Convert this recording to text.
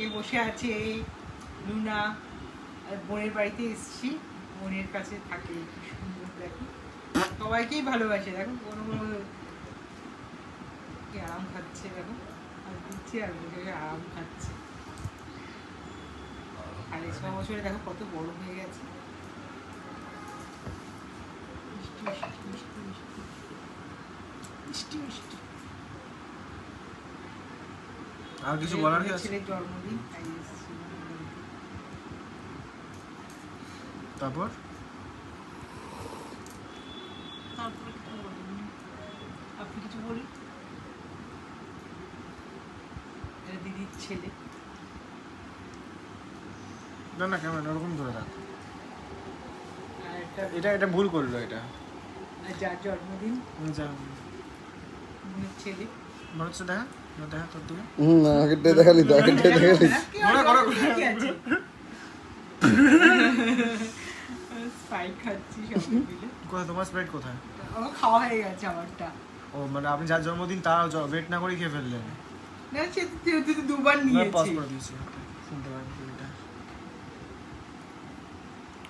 এ বসে আছে লুনা, আর বোনের বাড়িতে এসেছি, বোনের কাছে থাকে, কি সুন্দর দেখো, সবাইকেই ভালোবাসে দেখো, কোনো কি আরাম খাচ্ছে দেখো, আর দিচ্ছে আর বসে আরাম খাচ্ছে। আর এই 6 বছরে দেখো কত বড় হয়ে গেছে। মিষ্টি মিষ্টি মিষ্টি মিষ্টি মিষ্টি মিষ্টি। আর কিছু বলার কি আছে? ছেলের জন্মদিন, তাই এসেছি। তারপর তারপরে কিছু বলিনি। আপনি কিছু বলি? এটা দিদির ছেলে। না না, কেমন ওরকম ধরে রাখ, আর একটা এটা ভুল করলো এটা। আর যার জন্মদিন যা বোনের ছেলে। মনে হচ্ছে দেখা দেখা তোর দিকে। আগেরটা দেখালি তো, আগেরটা দেখালি। মনে করো স্পাইক খাচ্ছি সবাই মিলে। কোথায় তোমার স্প্রাইট কোথায়? আমার খাওয়া হয়ে গেছে আমারটা। ও মানে আপনি যার জন্মদিন তার ওয়েট না করে খেয়ে ফেললেন। না সে দুবার পজ নিয়েছি। করে দিয়েছি, শুনতে পারেন এটা।